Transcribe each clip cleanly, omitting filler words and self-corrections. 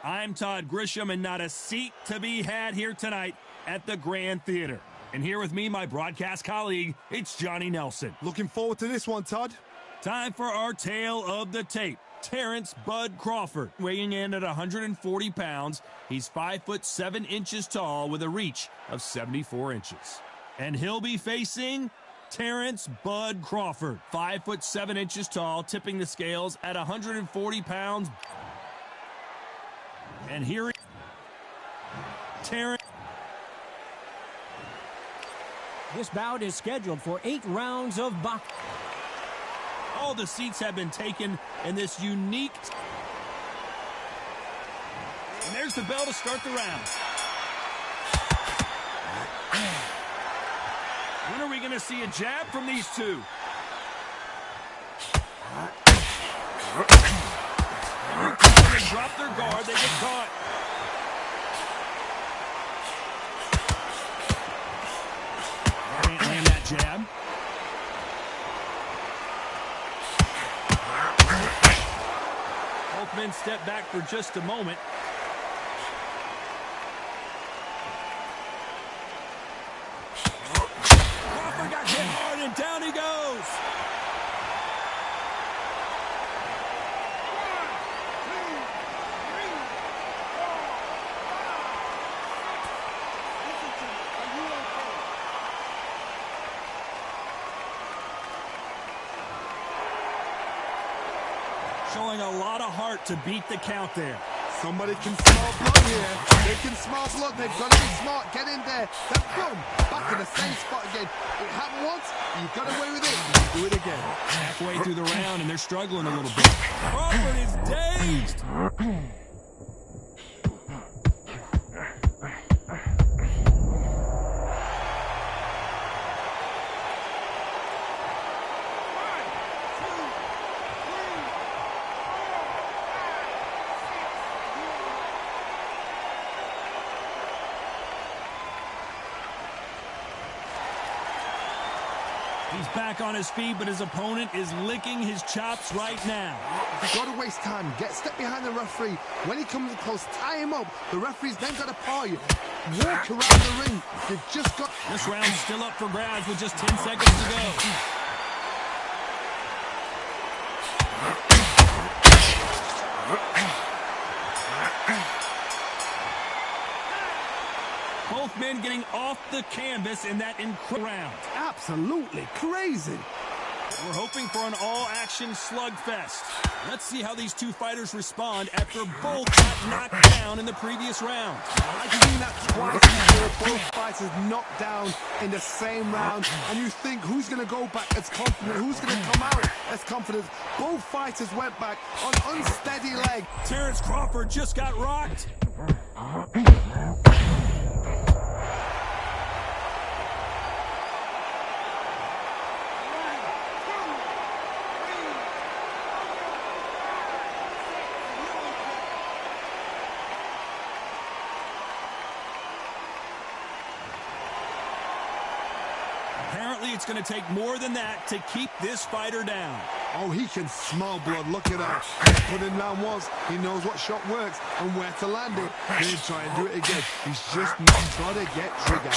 I'm Todd Grisham, and not a seat to be had here tonight at the Grand Theater. And here with me, my broadcast colleague, it's Johnny Nelson. Looking forward to this one, Todd. Time for our tale of the tape. Terrence Bud Crawford, weighing in at 140 pounds. He's 5'7" tall with a reach of 74 inches. And he'll be facing Terrence Bud Crawford, 5'7" tall, tipping the scales at 140 pounds. And here Terrence. This bout is scheduled for 8 rounds of boxing. All the seats have been taken in this unique. And there's the bell to start the round. When are we going to see a jab from these two? Every time they drop their guard, they get caught. Can't land that jab. Both men step back for just a moment. Crawford got hit hard, and down he goes. Showing a lot of heart to beat the count there. Somebody can smell blood here. They can smell blood. They've got to be smart. Get in there. Then boom, back in the same spot again. It happened once. You got away with it. You do it again. Halfway through the round, and they're struggling a little bit. Crawford is dazed. He's back on his feet, but his opponent is licking his chops right now. You've got to waste time. Step behind the referee. When he comes close, tie him up. The referee's then got to paw you. Walk around the ring. You've just got... This round's still up for grabs with just 10 seconds to go. Both men getting off the canvas in that incredible round. Absolutely crazy. We're hoping for an all-action slugfest. Let's see how these two fighters respond after both got knocked down in the previous round. I've seen that twice before. Both fighters knocked down in the same round. And you think, who's going to go back as confident? Who's going to come out as confident? Both fighters went back on unsteady leg. Terrence Crawford just got rocked. Apparently, it's going to take more than that to keep this fighter down. Oh, he can smell blood. Look at that. He's put in down once. He knows what shot works and where to land it. He'll try and do it again. He's just got to get trigger.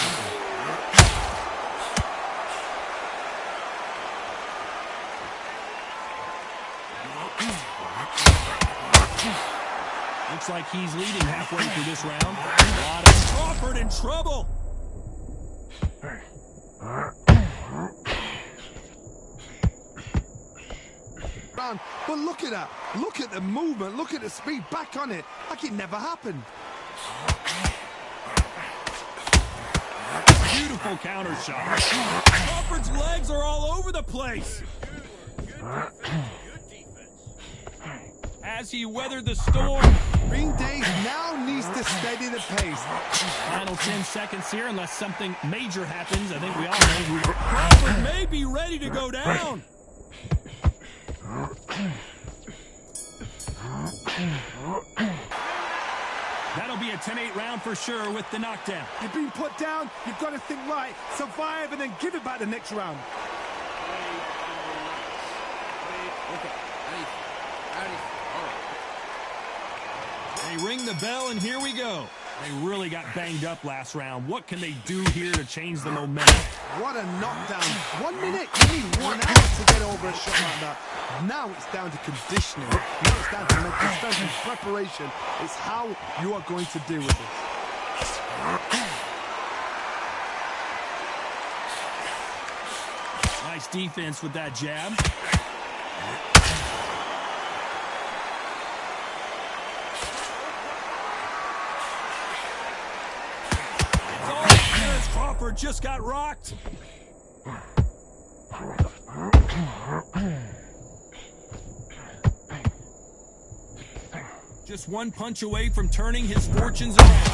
Looks like he's leading halfway through this round. A lot of Crawford in trouble. But look at that. Look at the movement. Look at the speed. Back on it. Like it never happened. Beautiful counter shot. Crawford's legs are all over the place. As he weathered the storm. Ring Dave now needs to steady the pace. Final 10 seconds here, unless something major happens. I think we all know Crawford may be ready to go down. That'll be a 10-8 round for sure with the knockdown. You've been put down. You've got to think right, survive, and then give it back the next round. They ring the bell, and here we go. They really got banged up last round. What can they do here to change the momentum? What a knockdown. 1 minute, you need 1 hour to get over a shot like that. Now it's down to conditioning. Now it's down to mental strength and preparation. It's how you are going to deal with it. Nice defense with that jab. Crawford just got rocked. Just one punch away from turning his fortunes around.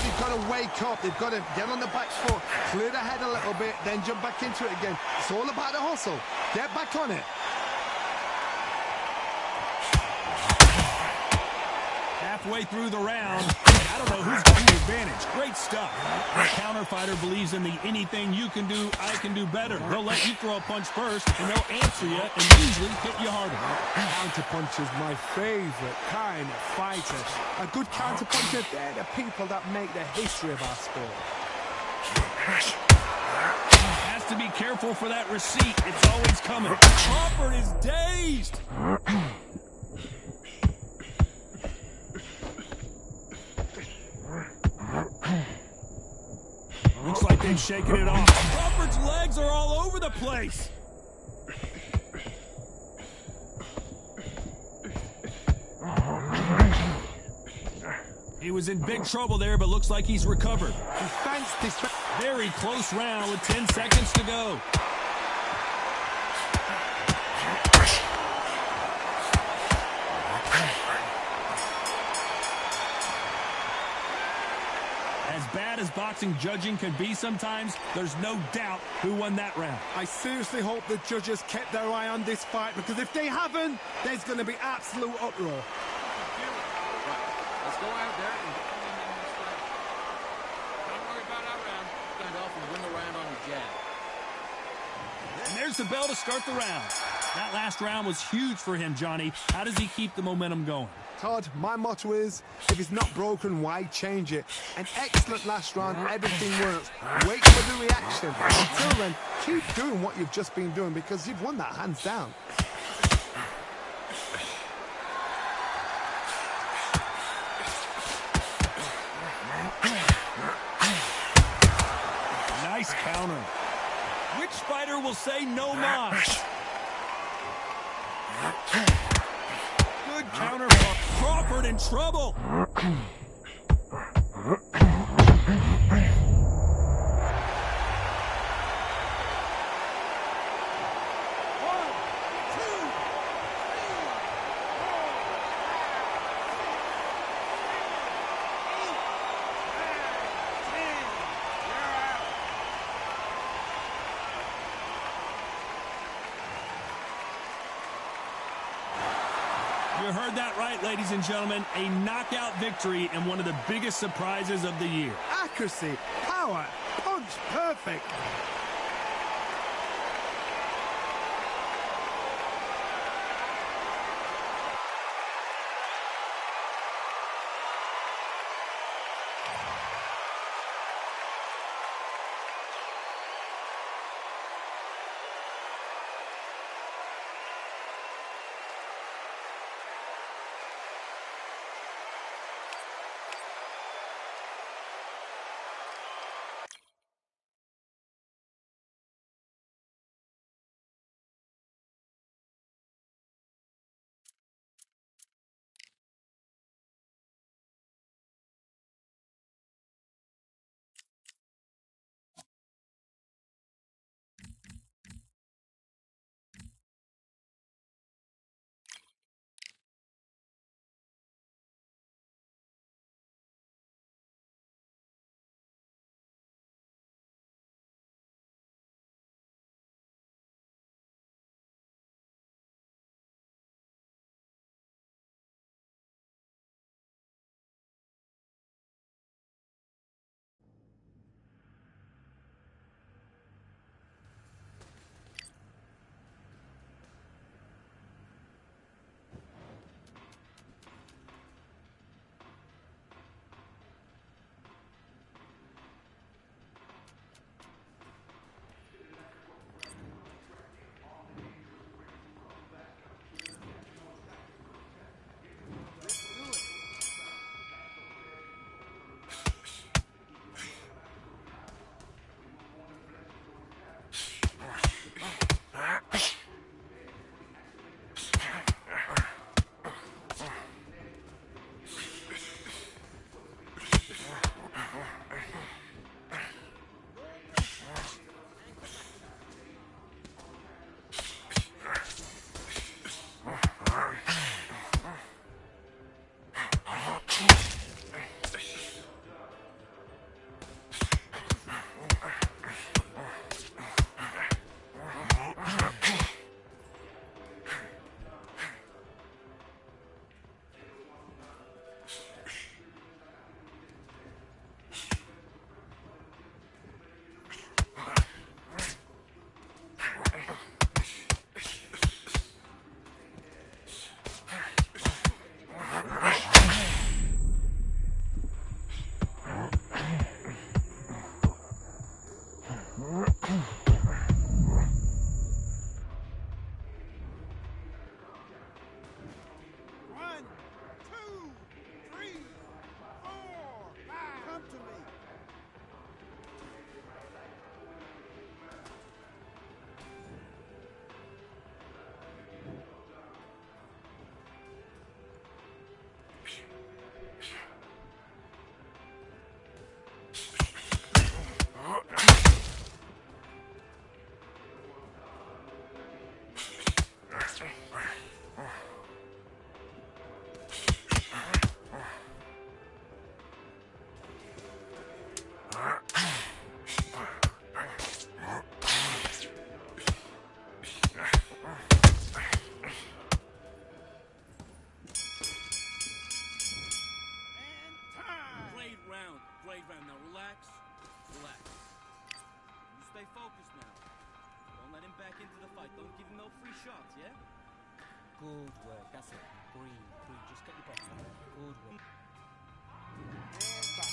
They've got to wake up. They've got to get on the back foot, clear the head a little bit, then jump back into it again. It's all about the hustle. Get back on it. Halfway through the round, I don't know who's got the advantage. Great stuff. The counter fighter believes in the anything you can do, I can do better. They'll let you throw a punch first, and they'll answer you and usually hit you harder. Counter punch is my favorite kind of fighter. A good counter puncher, they're the people that make the history of our sport. Has to be careful for that receipt. It's always coming. Crawford is dazed. Looks like they've shaken it off. Crawford's legs are all over the place. He was in big trouble there, but looks like he's recovered. Defense. Very close round with 10 seconds to go. As bad as boxing judging can be sometimes, there's no doubt who won that round. I seriously hope the judges kept their eye on this fight, because if they haven't, there's going to be absolute uproar. Let's go out there and get them in this fight. Don't worry about our round. Stand off and win the round on your jab. And there's the bell to start the round. That last round was huge for him, Johnny. How does he keep the momentum going? Todd, my motto is, if it's not broken, why change it? An excellent last round, everything works. Wait for the reaction. Until then, keep doing what you've just been doing, because you've won that hands down. Nice counter. Which fighter will say no mas? Good counter. Crawford in trouble. You heard that right, ladies and gentlemen. A knockout victory and one of the biggest surprises of the year. Accuracy, power, punch, perfect. work. That's it. Breathe, breathe. Just get your box back. Good work. And back.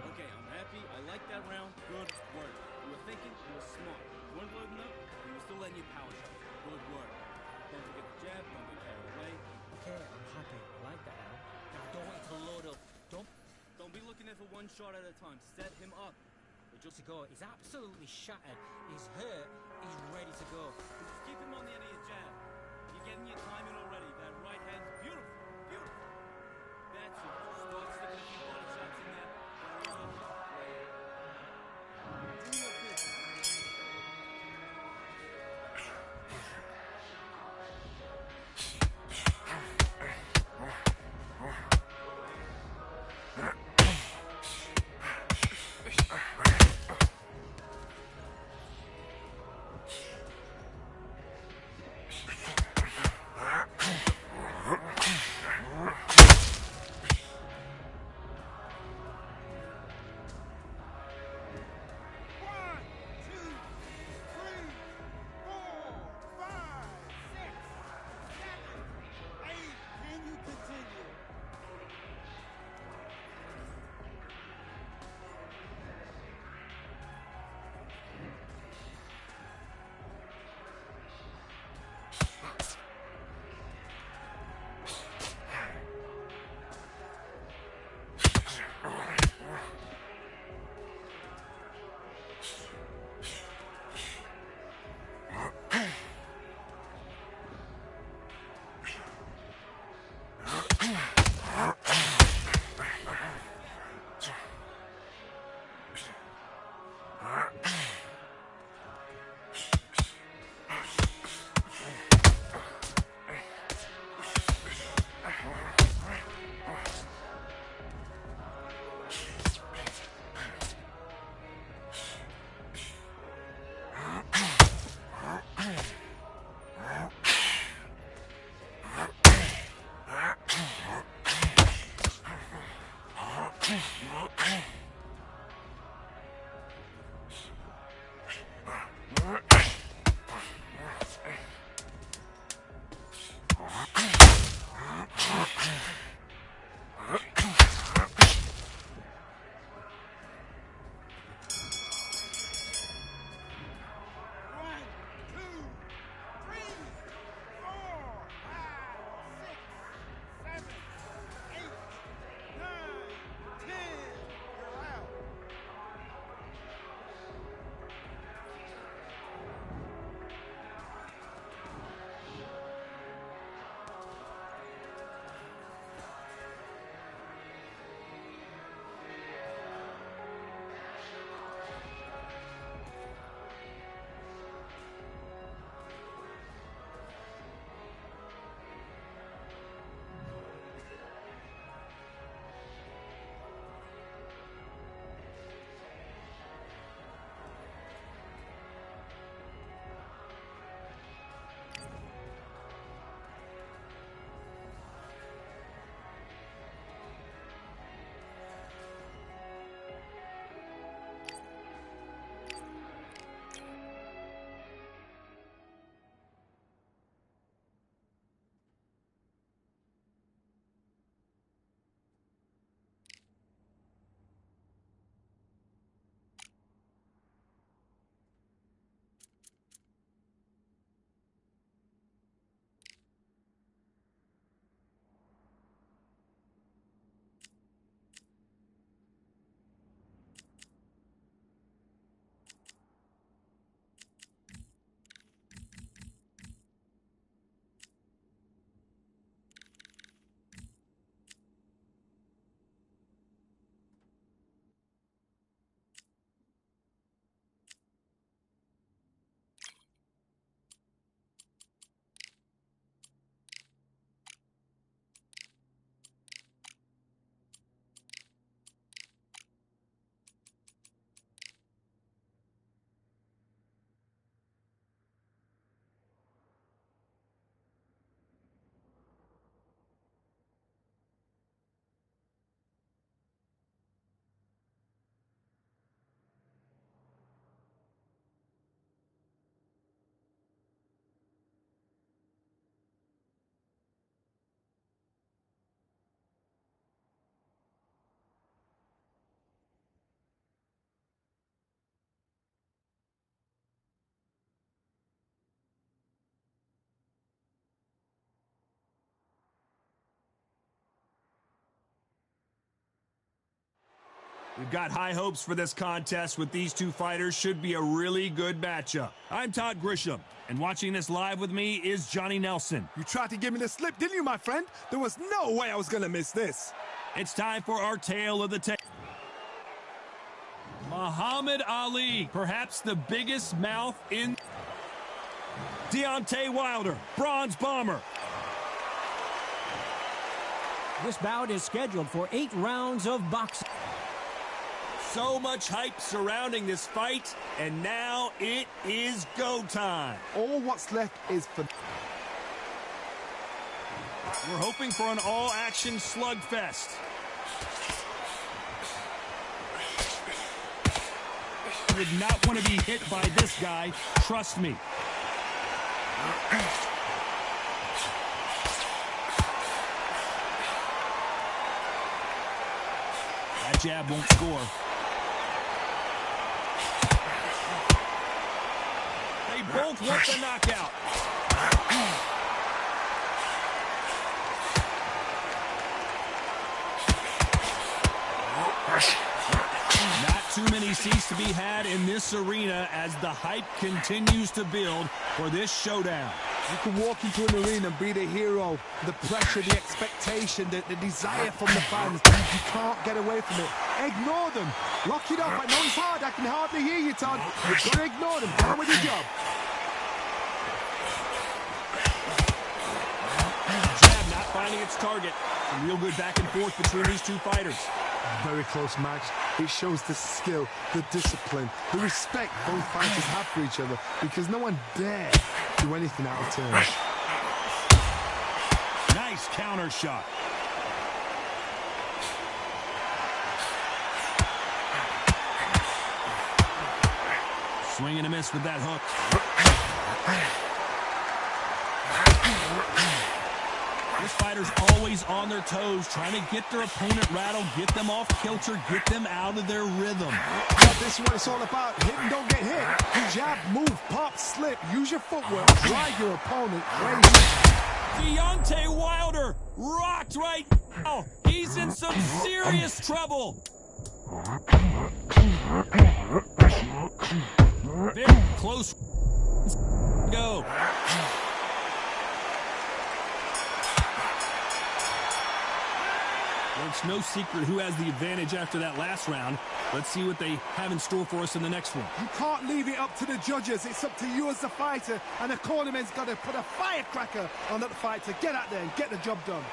Okay, I'm happy. I like that round. Good work. You were thinking, you were smart. You weren't loading up, you were still letting your power show. Good work. Don't forget the jab, don't get carried away. Okay, I'm happy. I like that now. Now don't wait to load up. Don't be looking at for one shot at a time. Set him up. But just to go, he's absolutely shattered. He's hurt. He's ready to go. Just keep him on the end of your jab. You're getting your timing already. That right hand's beautiful. Beautiful. That's it. Start sticking a few body shots in there. Do your business. We've got high hopes for this contest with these two fighters. Should be a really good matchup. I'm Todd Grisham, and watching this live with me is Johnny Nelson. You tried to give me the slip, didn't you, my friend? There was no way I was going to miss this. It's time for our tale of the tape. Muhammad Ali, perhaps the biggest mouth in... Deontay Wilder, bronze bomber. This bout is scheduled for 8 rounds of boxing. So much hype surrounding this fight, and now it is go time. All what's left is for... We're hoping for an all-action slugfest. You would not want to be hit by this guy, trust me. That jab won't score. They both want the knockout. Not too many seats to be had in this arena as the hype continues to build for this showdown. You can walk into an arena and be the hero. The pressure, the expectation, the desire from the fans. You can't get away from it. Ignore them. Lock it up. I know it's hard. I can hardly hear you, Todd. You've got to ignore them. Get on with your job. Jab not finding its target. A real good back and forth between these two fighters. Very close match. It shows the skill, the discipline, the respect both fighters have for each other because no one dare do anything out of turn. Nice counter shot. Swing and a miss with that hook. This fighter's always on their toes, trying to get their opponent rattled, get them off kilter, get them out of their rhythm. Well, this is what it's all about. Hit and don't get hit. Jab, move, pop, slip. Use your footwork. Drive your opponent crazy. Deontay Wilder rocked right now. He's in some serious trouble. Very close. Go. Well, it's no secret who has the advantage after that last round. Let's see what they have in store for us in the next one. You can't leave it up to the judges. It's up to you as the fighter, and the cornerman's got to put a firecracker on that fighter. Get out there and get the job done.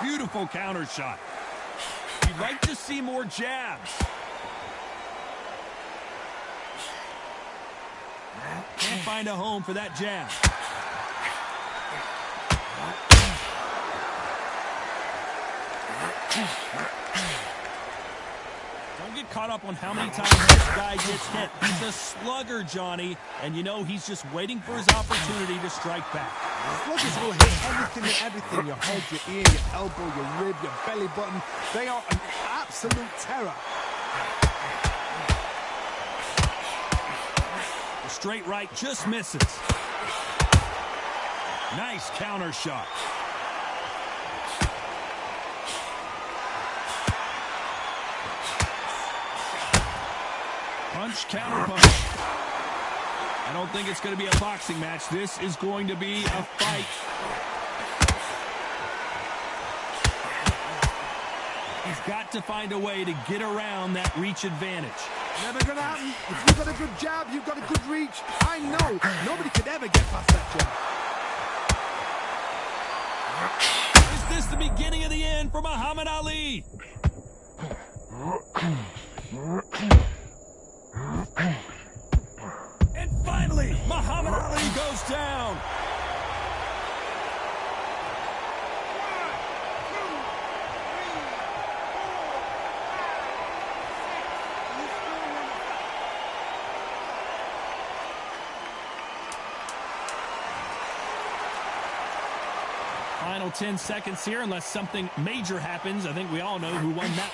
Beautiful counter shot. You'd like to see more jabs. Can't find a home for that jab. Don't get caught up on how many times this guy gets hit. He's a slugger, Johnny, and you know he's just waiting for his opportunity to strike back. Sluggers will hit anything and everything. Your head, your ear, your elbow, your rib, your belly button. They are an absolute terror. The straight right just misses. Nice counter shot. Punch, counter punch. I don't think it's going to be a boxing match. This is going to be a fight. He's got to find a way to get around that reach advantage. Never gonna happen. If you've got a good jab, you've got a good reach. I know nobody could ever get past that jab. Is this the beginning of the end for Muhammad Ali? And finally, Muhammad Ali goes down. Final 10 seconds here, unless something major happens. I think we all know who won that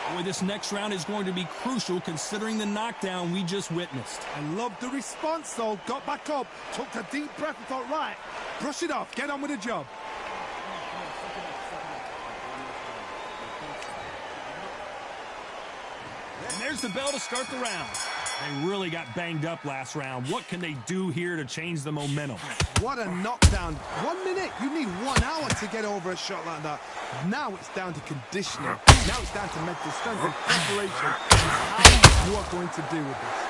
one. Boy, this next round is going to be crucial considering the knockdown we just witnessed. I love the response, though. Got back up, took a deep breath and thought, right, brush it off, get on with the job. And there's the bell to start the round. They really got banged up last round. What can they do here to change the momentum? What a knockdown. 1 minute. You need 1 hour to get over a shot like that. Now it's down to conditioning. Now it's down to mental strength and preparation. How you are going to deal with this.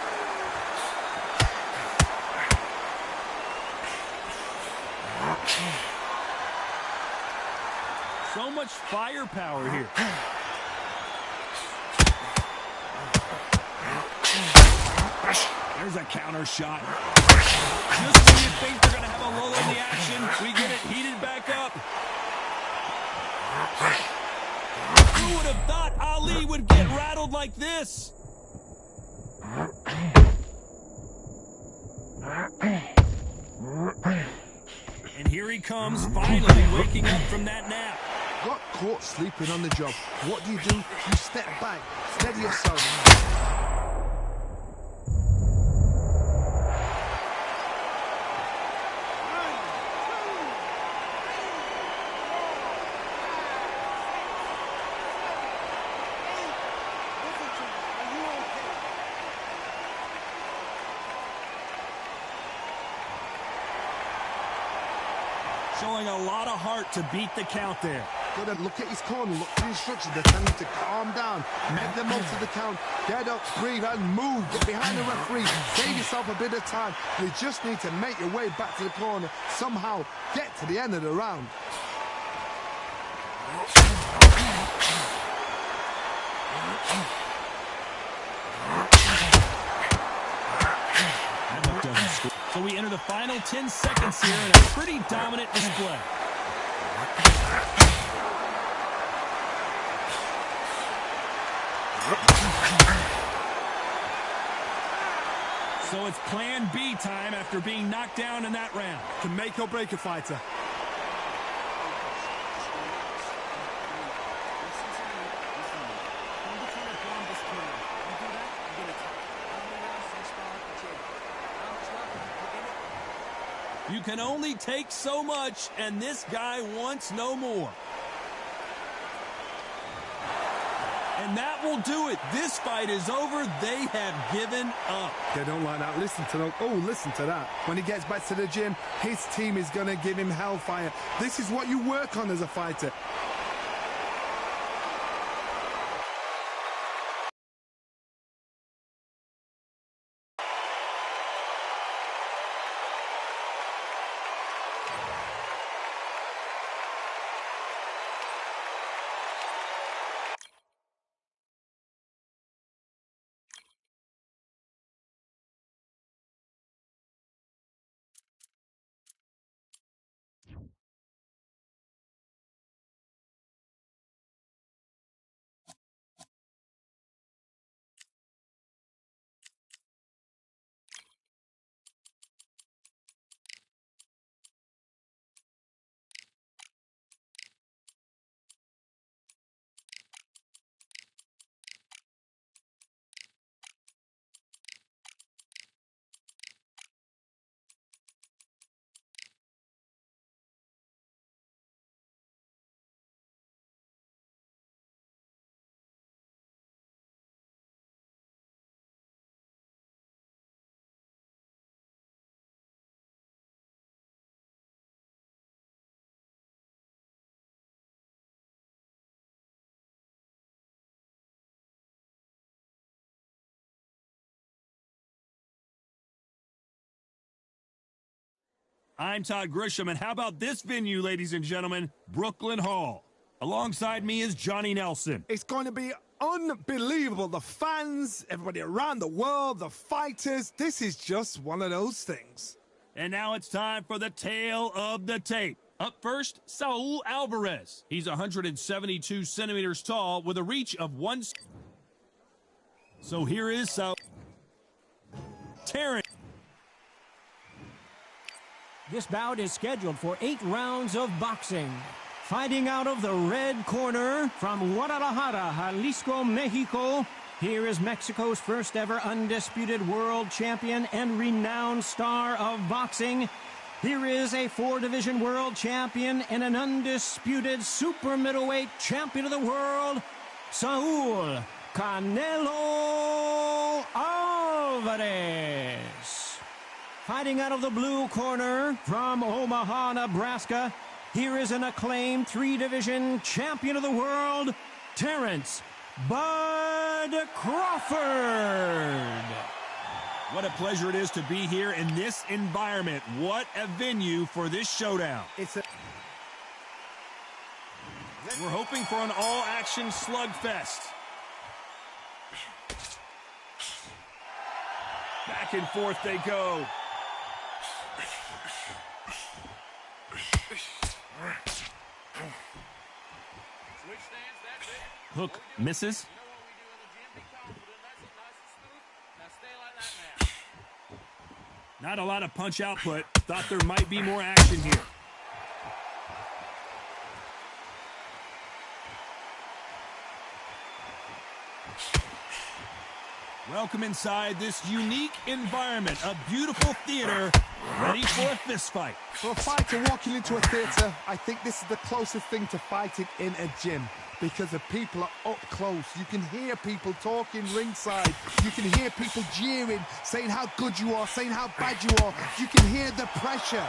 So much firepower here. There's a counter shot. Just when you think they're going to have a lull in the action, we get it heated back up. Who would have thought Ali would get rattled like this? And here he comes, finally waking up from that nap. Got caught sleeping on the job. What do? You step back, steady yourself. Showing a lot of heart to beat the count there. Good, look at his corner, look at the instructions. They're telling him to calm down, make the most of the count, get up, breathe, and move. Get behind the referee, save yourself a bit of time. You just need to make your way back to the corner, somehow get to the end of the round. So we enter the final 10 seconds here in a pretty dominant display. So it's plan B time after being knocked down in that round. Can make or break a fighter. You can only take so much, and this guy wants no more. And that will do it. This fight is over. They have given up. They don't like that. Listen to that. Oh, listen to that. When he gets back to the gym, his team is going to give him hellfire. This is what you work on as a fighter. I'm Todd Grisham, and how about this venue, ladies and gentlemen? Brooklyn Hall. Alongside me is Johnny Nelson. It's going to be unbelievable. The fans, everybody around the world, the fighters. This is just one of those things. And now it's time for the tale of the tape. Up first, Saul Alvarez. He's 172 centimeters tall with a reach of one. So here is Saul. Terrence. This bout is scheduled for 8 rounds of boxing. Fighting out of the red corner from Guadalajara, Jalisco, Mexico, here is Mexico's first ever undisputed world champion and renowned star of boxing. Here is a 4-division world champion and an undisputed super middleweight champion of the world, Saul Canelo Alvarez. Fighting out of the blue corner from Omaha, Nebraska, here is an acclaimed 3-division champion of the world, Terrence Bud Crawford. What a pleasure it is to be here in this environment. What a venue for this showdown. We're hoping for an all-action slugfest. Back and forth they go. Hook misses. Not a lot of punch output. Thought there might be more action here. Welcome inside this unique environment. A beautiful theater ready for a fist fight. For a fighter walking into a theater, I think this is the closest thing to fighting in a gym, because the people are up close. You can hear people talking ringside. You can hear people jeering, saying how good you are, saying how bad you are. You can hear the pressure,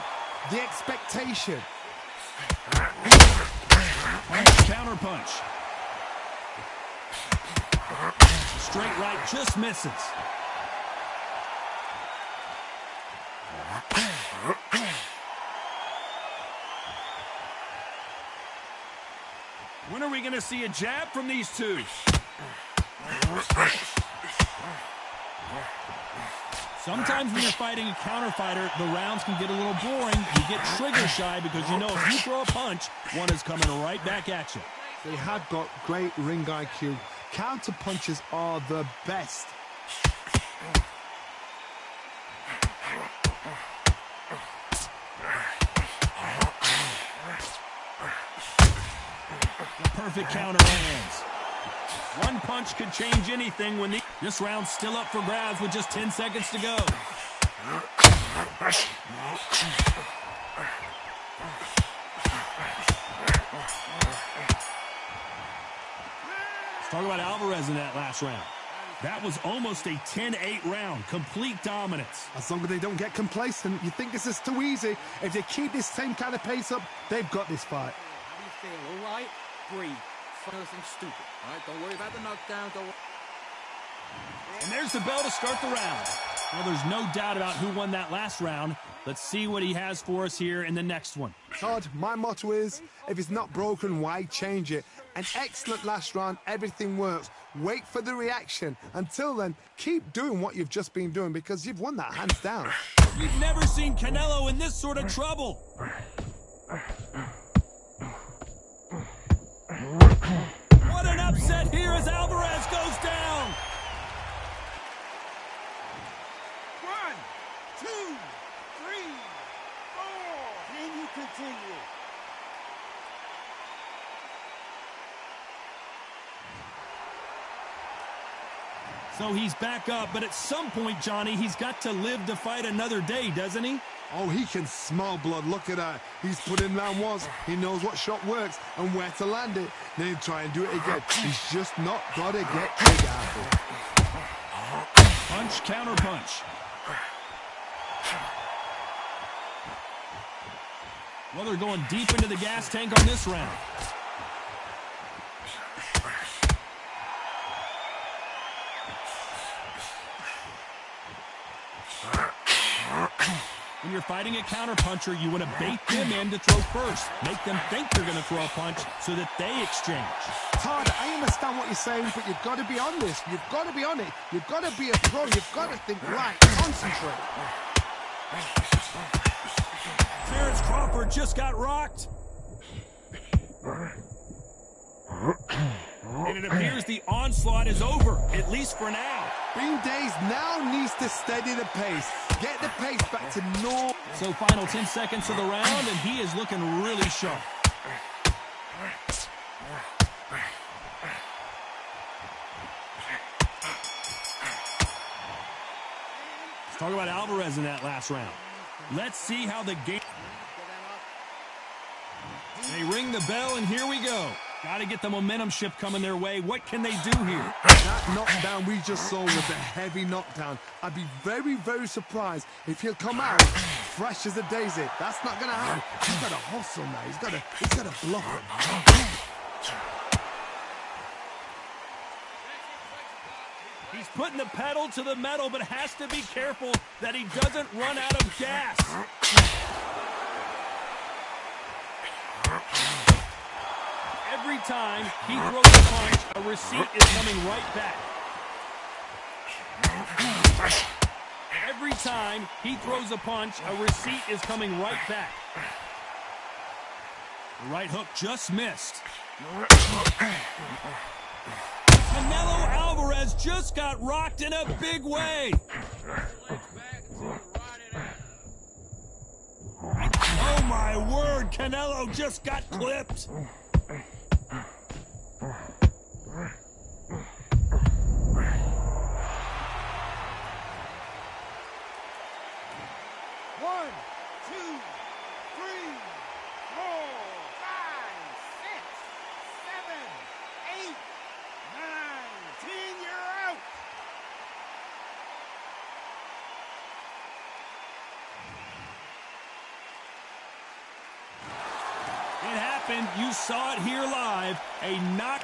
the expectation. Counter punch. Straight right just misses. When are we going to see a jab from these two? Sometimes when you're fighting a counter fighter, the rounds can get a little boring. You get trigger shy because you know if you throw a punch, one is coming right back at you. They have got great ring IQ. Counter punches are the best. The perfect counter lands. One punch could change anything when this round's still up for grabs with just 10 seconds to go. Let's talk about Alvarez in that last round. That was almost a 10-8 round. Complete dominance. As long as they don't get complacent, you think this is too easy. If they keep this same kind of pace up, they've got this fight. How do you feel? All right? Breathe. Nothing stupid. All right? Don't worry about the knockdown. Don't. And there's the bell to start the round. Well, there's no doubt about who won that last round. Let's see what he has for us here in the next one. Todd, my motto is, if it's not broken, why change it? An excellent last round, everything works. Wait for the reaction. Until then, keep doing what you've just been doing because you've won that hands down. We've never seen Canelo in this sort of trouble. What an upset here as Alvarez goes down. 1, 2, 3, 4. Can you continue? So he's back up, but at some point, Johnny, he's got to live to fight another day, doesn't he? Oh, he can smell blood. Look at that. He's put in round once. He knows what shot works and where to land it. Then he'll try and do it again. He's just not got to get big at it. Punch, counter punch. Well, they're going deep into the gas tank on this round. When you're fighting a counterpuncher, you want to bait them in to throw first. Make them think they're going to throw a punch so that they exchange. Todd, I understand what you're saying, but you've got to be on this. You've got to be on it. You've got to be a pro. You've got to think right. Concentrate. Terrence Crawford just got rocked. And it appears the onslaught is over, at least for now. Bean Days now needs to steady the pace. Get the pace back to normal. So final 10 seconds of the round, and he is looking really sharp. Let's talk about Alvarez in that last round. Let's see how the game... They ring the bell, and here we go. Got to get the momentum shift coming their way. What can they do here? That knockdown we just saw was a heavy knockdown. I'd be very, very surprised if he'll come out fresh as a daisy. That's not going to happen. He's got to hustle now. He's got to block him. He's putting the pedal to the metal, but has to be careful that he doesn't run out of gas. Every time he throws a punch, a receipt is coming right back. Every time he throws a punch, a receipt is coming right back. The right hook just missed. Canelo Alvarez just got rocked in a big way. Oh my word, Canelo just got clipped. One, two, three, 4, 5, 6, 7, 8, 9, 10. You're out. It happened. You saw it here live. A knock.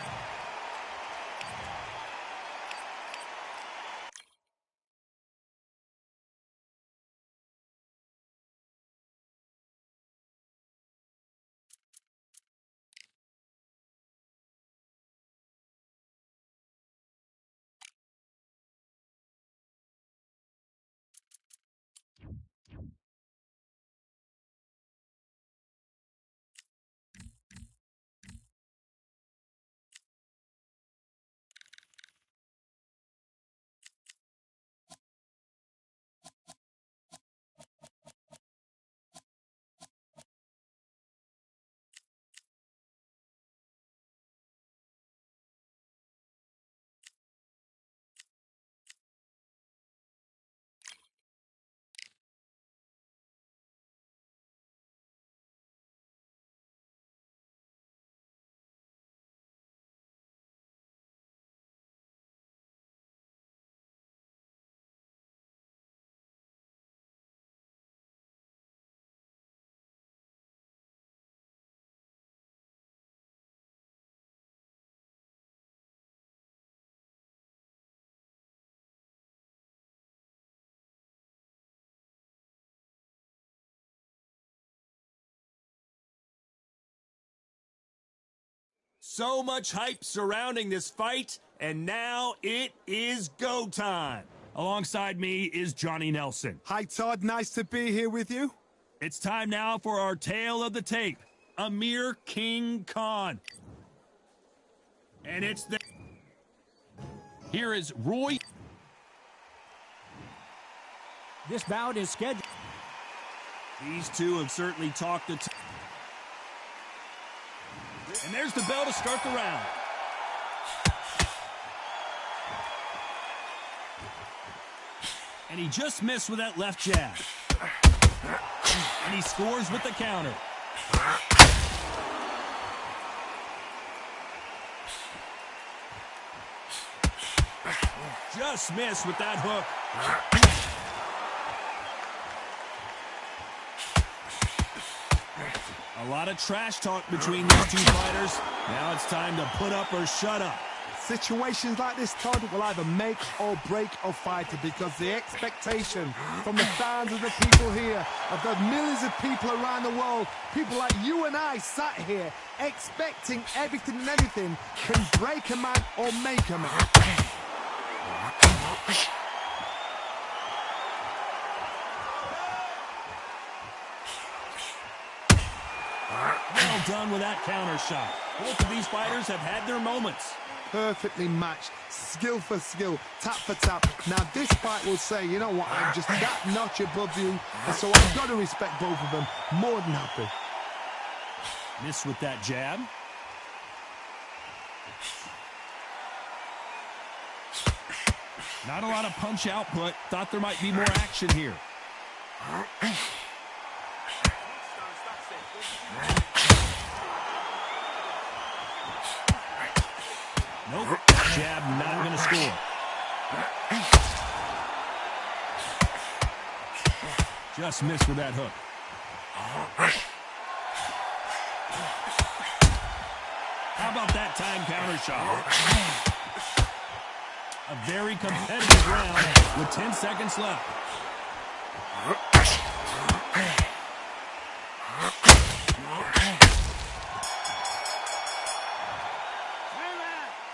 So much hype surrounding this fight, and now it is go time. Alongside me is Johnny Nelson. Hi, Todd. Nice to be here with you. It's time now for our tale of the tape, Amir King Khan. And it's the... Here is Roy. This bout is scheduled. These two have certainly talked the... And there's the bell to start the round. And he just missed with that left jab. And he scores with the counter. Just missed with that hook. A lot of trash talk between these two fighters. Now it's time to put up or shut up. Situations like this, Todd, will either make or break a fighter because the expectation from the fans of the people here, of the millions of people around the world, people like you and I sat here expecting everything and anything, can break a man or make a man. Well done with that counter shot. Both of these fighters have had their moments. perfectly matched, skill for skill, tap for tap. Now this fight will say, you know what, I'm just that notch above you, and so I've got to respect both of them. More than happy. Missed with that jab. Not a lot of punch output. Thought there might be more action here. Nope. Jab not going to score. Just missed with that hook. How about that time counter shot? A very competitive round with 10 seconds left.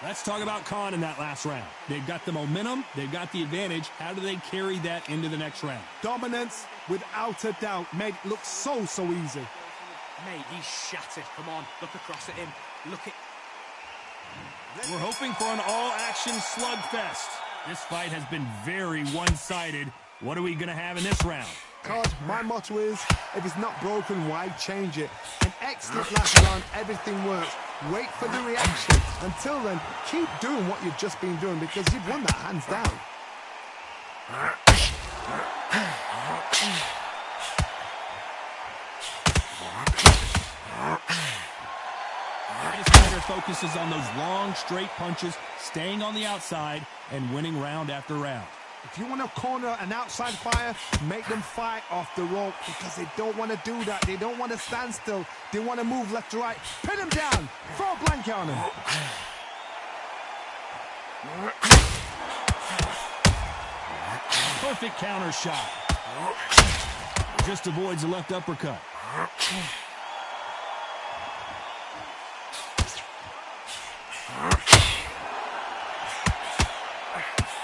Let's talk about Khan in that last round. They've got the momentum. They've got the advantage. How do they carry that into the next round? Dominance, without a doubt, made it look so easy. Mate, he's shattered. Come on, look across at him. Look at... We're hoping for an all-action slugfest. This fight has been very one-sided. What are we going to have in this round? Cause my motto is, if it's not broken, why change it? An excellent last round, everything works. Wait for the reaction. Until then, keep doing what you've just been doing because you've won that hands down. This fighter focuses on those long, straight punches, staying on the outside, and winning round after round. If you want to corner an outside fighter, make them fight off the rope because they don't want to do that. They don't want to stand still. They want to move left to right. Pin him down. Throw a blanket on him. Perfect counter shot. Just avoids the left uppercut.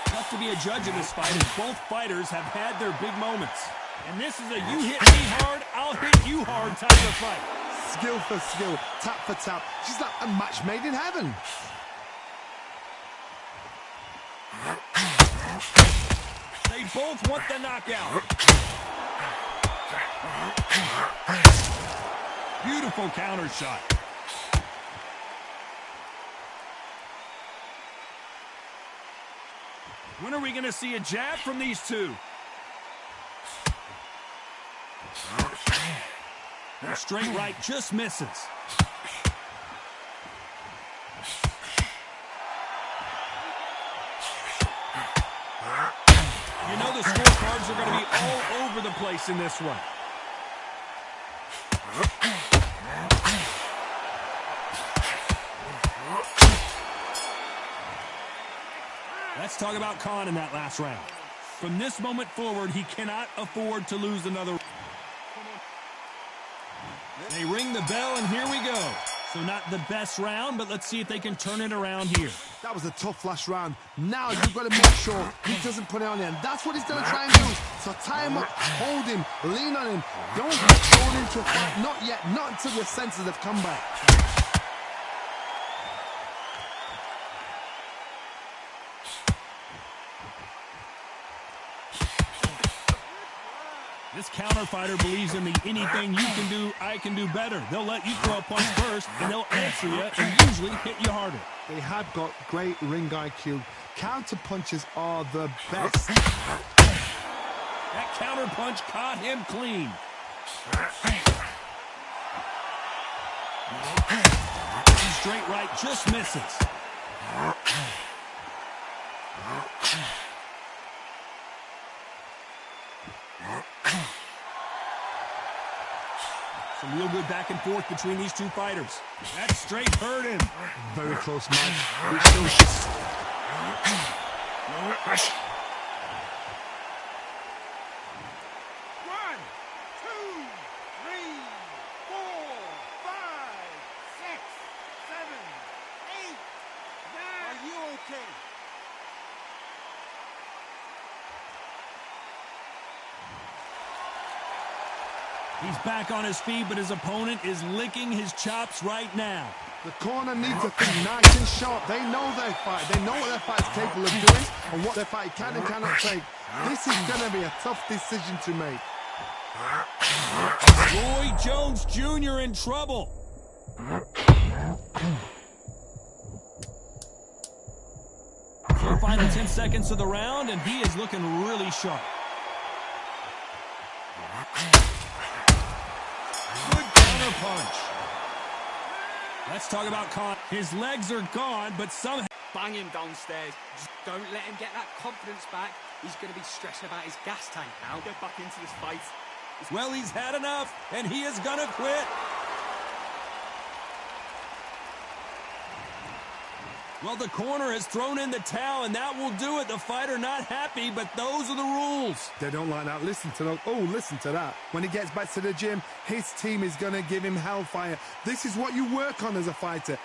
Tough to be a judge of this fight as both fighters have had their big moments. And this is a you hit me hard, I'll hit you hard type of fight. Skill for skill, tap for tap. She's like a match made in heaven. They both want the knockout. Beautiful counter shot. When are we going to see a jab from these two? A straight right just misses. You know the scorecards are going to be all over the place in this one. Let's talk about Khan in that last round. From this moment forward, he cannot afford to lose another. They ring the bell, and here we go. So not the best round, but let's see if they can turn it around here. That was a tough last round. Now you've got to make sure he doesn't put it on him. That's what he's going to try and do. So tie him up, hold him, lean on him. Don't get thrown into a fight. Not yet. Not until your senses have come back. This counter fighter believes in the anything you can do, I can do better. They'll let you throw a punch first, and they'll answer you and usually hit you harder. They have got great ring IQ. Counter punches are the best. That counter punch caught him clean. Straight right just misses. Some real good back and forth between these two fighters. That straight hurt him. Very close match. One, two, three, 4, 5, 6, 7, 8, 9. Are you okay? He's back on his feet, but his opponent is licking his chops right now. The corner needs to think nice and sharp. They know their fight. They know what their fight's capable of doing and what their fight can and cannot take. This is going to be a tough decision to make. Roy Jones Jr. in trouble. For the final 10 seconds of the round, and he is looking really sharp. Good counter punch. Let's talk about Con. His legs are gone, but somehow... Bang him downstairs. Just don't let him get that confidence back. He's going to be stressing about his gas tank now. Get back into this fight. Well, he's had enough, and he is going to quit. Well, the corner has thrown in the towel, and that will do it. The fighter not happy, but those are the rules. They don't like that. Listen to them. Oh, listen to that. When he gets back to the gym, his team is going to give him hellfire. This is what you work on as a fighter.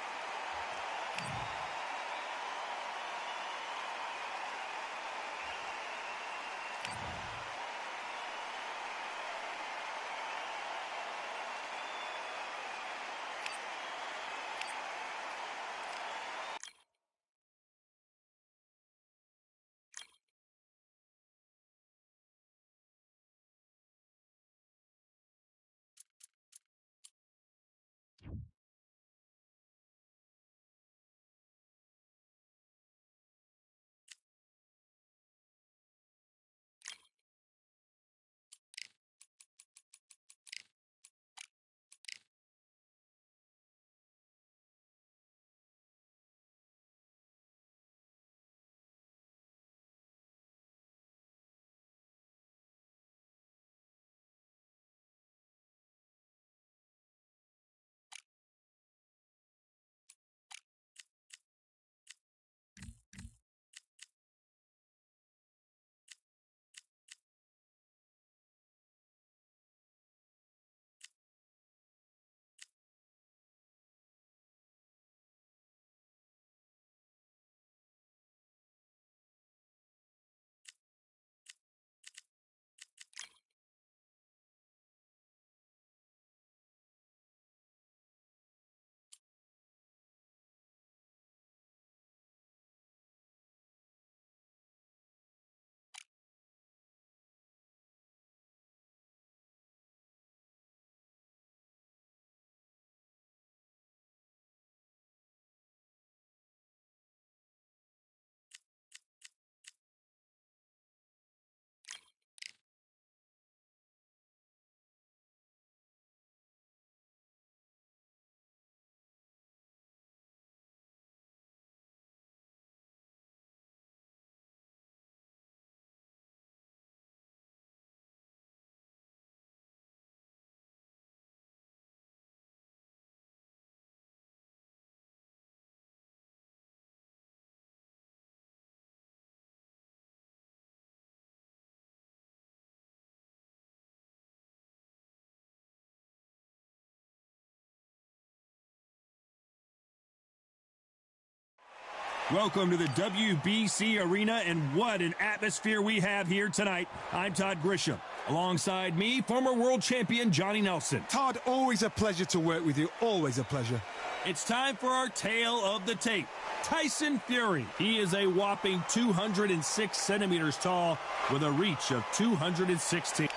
Welcome to the WBC Arena, and what an atmosphere we have here tonight. I'm Todd Grisham. Alongside me, former world champion Johnny Nelson. Todd, always a pleasure to work with you. Always a pleasure. It's time for our tale of the tape. Tyson Fury. He is a whopping 206 centimeters tall with a reach of 216.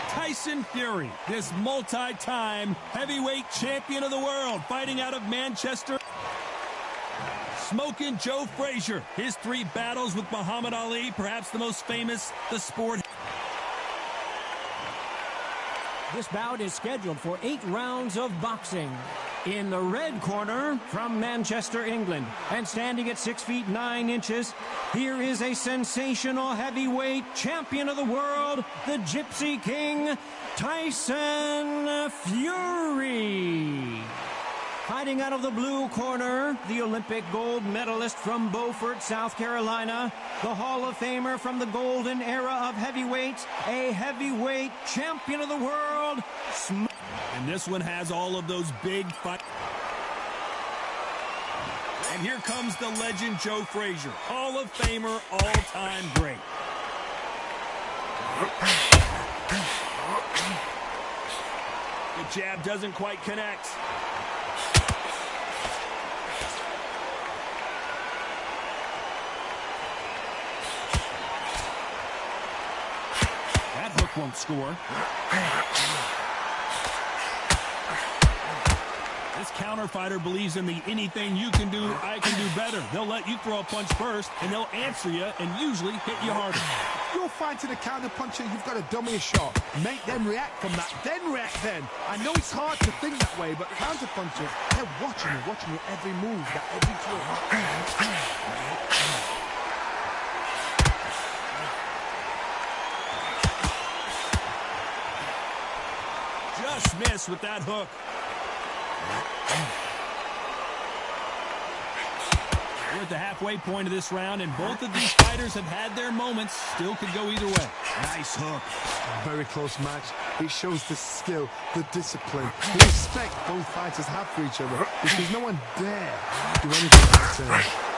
Tyson Fury, this multi-time heavyweight champion of the world, fighting out of Manchester. Smoking Joe Frazier, his 3 battles with Muhammad Ali, perhaps the most famous the sport. This bout is scheduled for 8 rounds of boxing. In the red corner, from Manchester, England, and standing at 6 feet 9 inches, here is a sensational heavyweight champion of the world, the Gypsy King, Tyson Fury. Fighting out of the blue corner, the Olympic gold medalist from Beaufort, South Carolina, the Hall of Famer from the golden era of heavyweights, a heavyweight champion of the world. And this one has all of those big fights. And here comes the legend Joe Frazier, Hall of Famer, all-time great. The jab doesn't quite connect. won't score. This counter fighter believes in the anything you can do, I can do better. They'll let you throw a punch first, and they'll answer you and usually hit you harder. If you're fighting a counter puncher, you've got to dummy a shot. Make them react from that, then react then. I know it's hard to think that way, but counter punchers, they're watching you every move, that every twist. Just miss with that hook. We're at the halfway point of this round, and both of these fighters have had their moments. Still could go either way. Nice hook. Very close match. It shows the skill, the discipline, the respect both fighters have for each other, because no one dare do anything like that.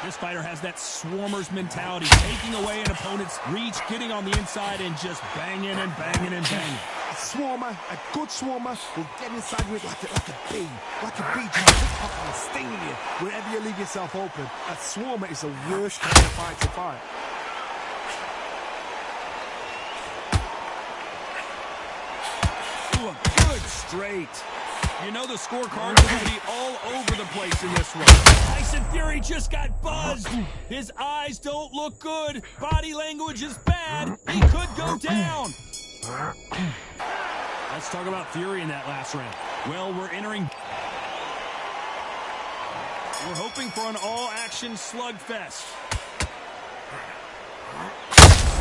This fighter has that swarmer's mentality, taking away an opponent's reach, getting on the inside, and just banging and banging and banging. A swarmer, a good swarmer, will get inside with like a bee. Like a bee trying to pop and sting you wherever you leave yourself open. A swarmer is the worst kind of fight to fight. Ooh, a good straight. You know the scorecards are going to be all over the place in this one. Tyson Fury just got buzzed. His eyes don't look good. Body language is bad. He could go down. Let's talk about Fury in that last round. Well, we're hoping for an all-action slugfest.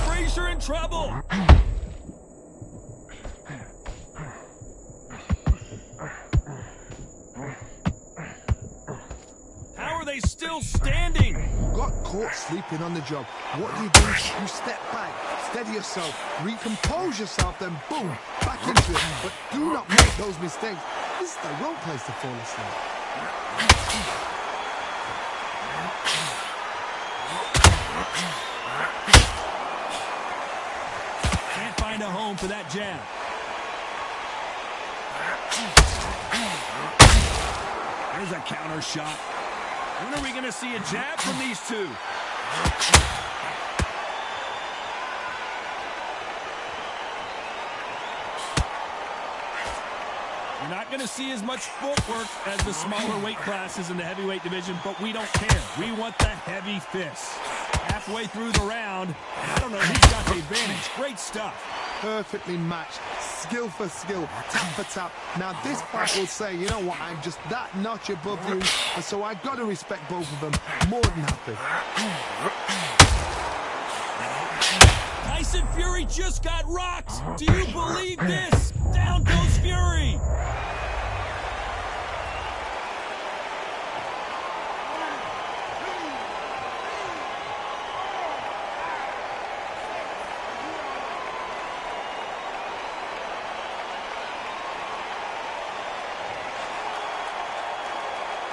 Frazier in trouble. They still standing. Got caught sleeping on the job. What do? You step back, steady yourself, recompose yourself, then boom, back into it. But do not make those mistakes. This is the wrong place to fall asleep. Can't find a home for that jab. There's a counter shot. When are we going to see a jab from these two? You're not going to see as much footwork as the smaller weight classes in the heavyweight division, but we don't care. We want the heavy fists. Halfway through the round, I don't know who's got the advantage. Great stuff. Perfectly matched, skill for skill, tap for tap. Now this fight will say, you know what, I'm just that notch above you, and so I've got to respect both of them. More than happy. Tyson Fury just got rocked. Do you believe this? Down goes Fury.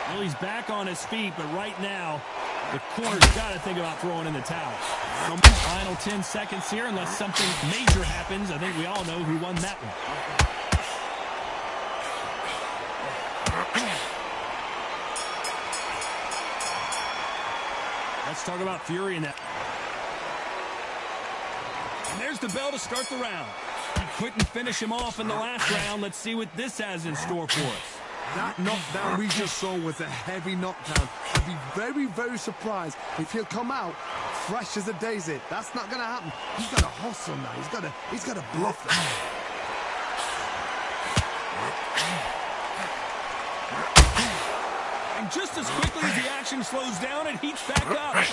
Well, he's back on his feet, but right now, the corner's got to think about throwing in the towel. Final 10 seconds here, unless something major happens. I think we all know who won that one. Let's talk about Fury in that. And there's the bell to start the round. He couldn't finish him off in the last round. Let's see what this has in store for us. That knockdown we just saw was a heavy knockdown. I'd be very, very surprised if he'll come out fresh as a daisy. That's not going to happen. He's got to hustle now. He's got to bluff it. And just as quickly as the action slows down, it heats back up.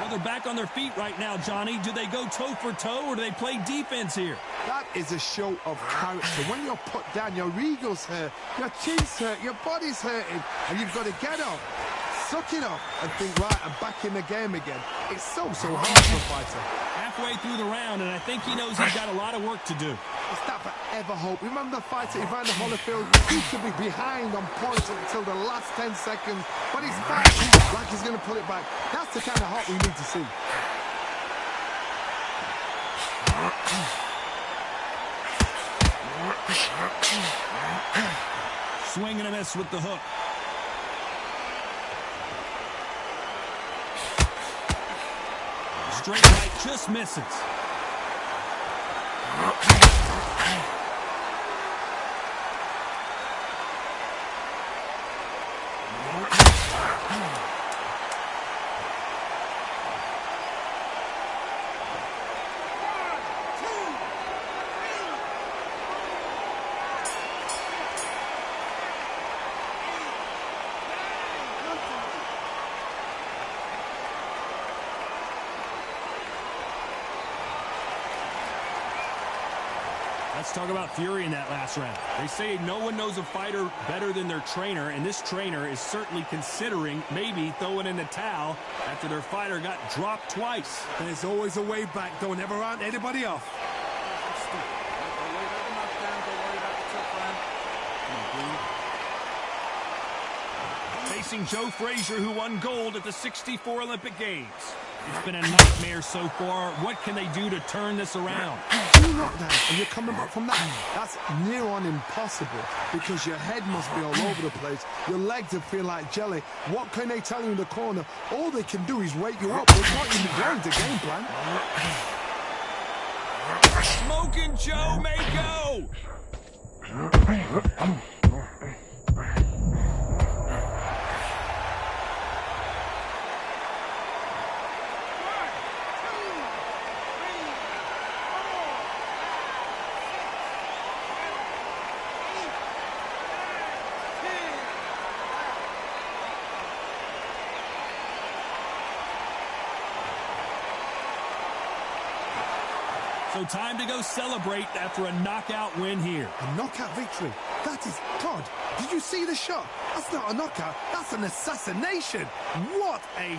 Well, they're back on their feet right now, Johnny. Do they go toe for toe or do they play defense here? That is a show of character. When you're put down, your ego's hurt, your chin's hurt, your body's hurting, and you've got to get up, suck it up, and think, right, I'm back in the game again. It's so hard for a fighter. Halfway through the round, and I think he knows he's got a lot of work to do. It's that forever hope. Remember the fighter Evander Holyfield used to be behind on points until the last 10 seconds, but he's fighting like he's going to pull it back. That's the kind of hope we need to see. Swing and a miss with the hook. Straight right just misses. Let's talk about fury in that last round. They say no one knows a fighter better than their trainer, and this trainer is certainly considering maybe throwing in the towel after their fighter got dropped twice. There's always a way back. Don't ever round anybody off. Facing Joe Frazier, who won gold at the '64 Olympic Games. It's been a nightmare so far. What can they do to turn this around? 2 knockdowns and you're coming back from that. That's near on impossible because your head must be all over the place. Your legs will feel like jelly. What can they tell you in the corner? All they can do is wake you up. They're not even going to game plan. Smoking Joe may go. So time to go celebrate after a knockout win here. A knockout victory. That is God. Did you see the shot? That's not a knockout. That's an assassination. What a